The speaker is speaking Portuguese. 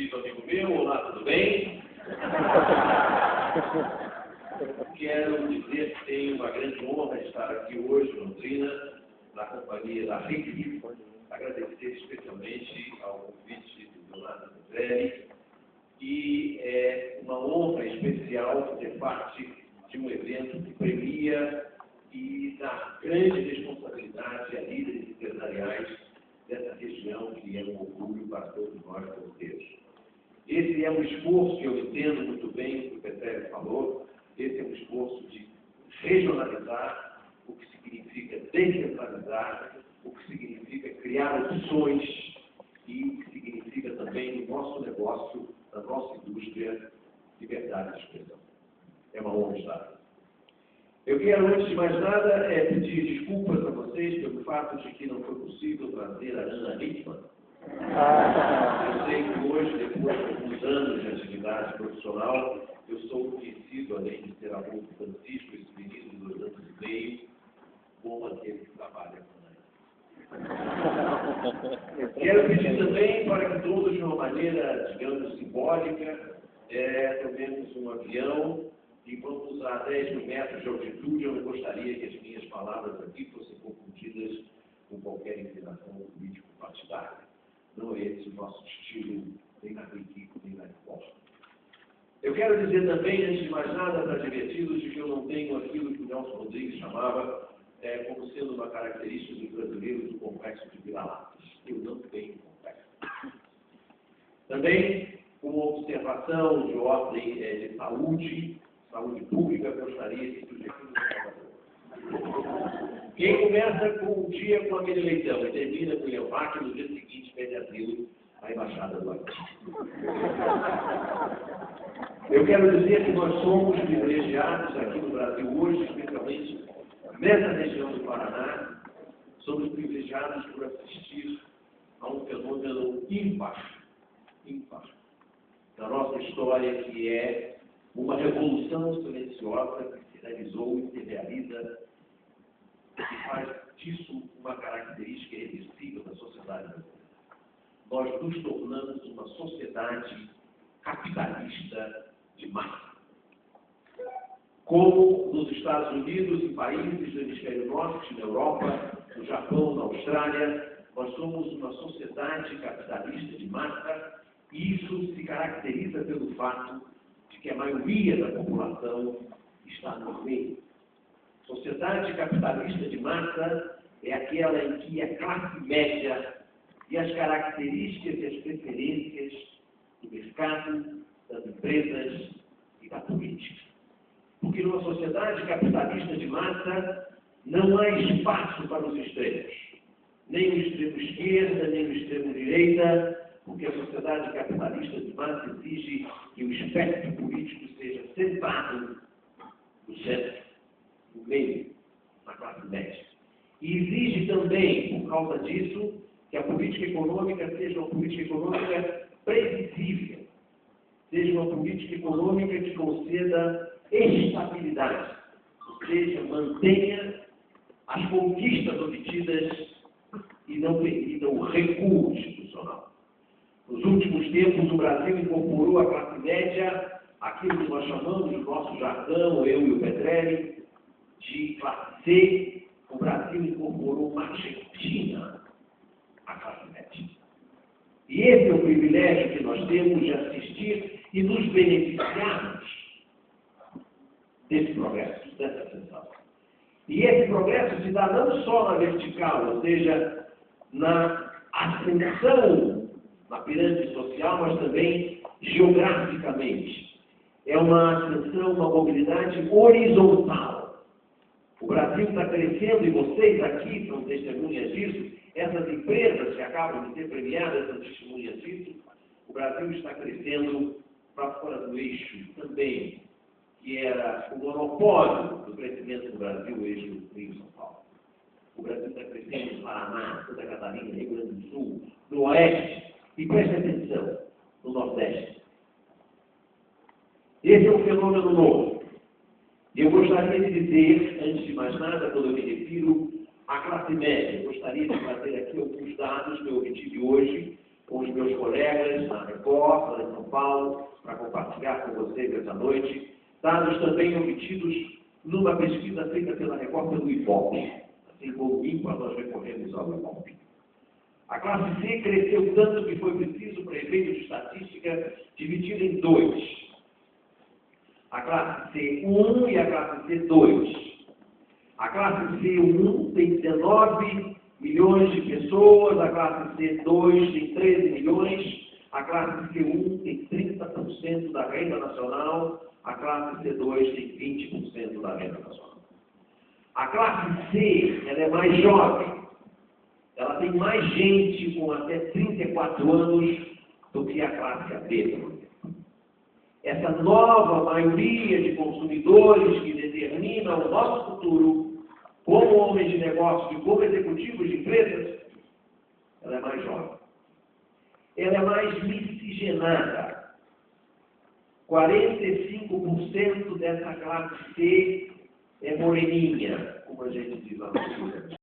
difícil, amigo meu. Olá, tudo bem? Quero dizer que tenho uma grande honra de estar aqui hoje, em Londrina, na companhia da RIC. Agradecer especialmente ao convite do Leonardo Petrelli. E é uma honra especial fazer parte de um evento que premia e dá grande responsabilidade a líderes empresariais dessa região, que é um orgulho para todos nós brasileiros. Esse é um esforço que eu entendo muito bem o que o Petrelli falou. Esse é um esforço de regionalizar, o que significa descentralizar, o que significa criar opções e o que significa também no nosso negócio, na nossa indústria, liberdade de expressão. É uma honra estar. Eu quero, antes de mais nada, pedir desculpas a vocês pelo fato de que não foi possível trazer a Ana Hickman. Eu sei que hoje, depois de alguns anos de atividade profissional, eu sou conhecido, além de ser aluno de Francisco, esse menino de 2 anos e meio, como aquele que trabalha com ele. Quero pedir também para que todos, de uma maneira, digamos, simbólica, tomemos um avião e vamos a 10 mil metros de altitude. Eu não gostaria que as minhas palavras aqui fossem confundidas com qualquer inclinação político-partidária. Não é esse o nosso estilo, nem na RIC, nem na resposta. Eu quero dizer também, antes de mais nada, para divertidos, de que eu não tenho aquilo que o Nelson Rodrigues chamava como sendo uma característica dos brasileiros do complexo de vira-latas. Eu não tenho complexo. Também, uma observação de ordem de saúde pública, gostaria de sugerir. Quem começa com o dia com aquele leitão e termina com o Leovac, no dia seguinte pede asilo à Embaixada do Brasil. Eu quero dizer que nós somos privilegiados aqui no Brasil hoje, especialmente nessa região do Paraná, somos privilegiados por assistir a um fenômeno ímpar da nossa história, que é uma revolução silenciosa que se realizou e se realiza, que faz disso uma característica irreversível da sociedade brasileira. Nós nos tornamos uma sociedade capitalista de massa. Como nos Estados Unidos e países do hemisfério norte, na Europa, no Japão, na Austrália, nós somos uma sociedade capitalista de massa, e isso se caracteriza pelo fato de que a maioria da população está no meio. Sociedade capitalista de massa é aquela em que a classe média e as características e as preferências do mercado, das empresas e da política. Porque numa sociedade capitalista de massa não há espaço para os extremos. Nem o extremo esquerda, nem o extremo direita, porque a sociedade capitalista de massa exige que o espectro político seja centrado no centro, no meio, na classe média. E exige também, por causa disso, que a política econômica seja uma política econômica previsível, seja uma política econômica que conceda estabilidade, ou seja, mantenha as conquistas obtidas e não permita o recuo institucional. Nos últimos tempos, o Brasil incorporou a classe média, aquilo que nós chamamos, no nosso jargão, eu e o Petrelli, de classe C. O Brasil incorporou uma Argentina à classe média. E esse é o privilégio que nós temos de assistir e nos beneficiarmos desse progresso, dessa ascensão. E esse progresso se dá não só na vertical, ou seja, na ascensão na pirâmide social, mas também geograficamente. É uma ascensão, uma mobilidade horizontal. O Brasil está crescendo, e vocês aqui são testemunhas disso, essas empresas que acabam de ser premiadas são testemunhas disso. O Brasil está crescendo para fora do eixo também, que era o monopólio do crescimento do Brasil, o eixo Rio-São Paulo. O Brasil está crescendo no Paraná, Santa Catarina, Rio Grande do Sul, no Oeste, e preste atenção, no Nordeste. Esse é um fenômeno novo. Eu gostaria de dizer, antes de mais nada, quando eu me refiro à classe média, eu gostaria de trazer aqui alguns dados que eu obtive hoje com os meus colegas na Record, lá em São Paulo, para compartilhar com vocês essa noite. Dados também obtidos numa pesquisa feita pela Record pelo IBOP. Assim como o INPA, nós recorremos ao IBOP. A classe C cresceu tanto que foi preciso, para efeito de estatística, dividir em dois. A classe C1 e a classe C2. A classe C1 tem 19 milhões de pessoas, a classe C2 tem 13 milhões, a classe C1 tem 30% da renda nacional, a classe C2 tem 20% da renda nacional. A classe C, ela é mais jovem, ela tem mais gente com até 34 anos do que a classe AB. Essa nova maioria de consumidores que determina o nosso futuro como homens de negócios e como executivos de empresas, ela é mais jovem. Ela é mais miscigenada. 45% dessa classe C é moreninha, como a gente diz lá no Sul.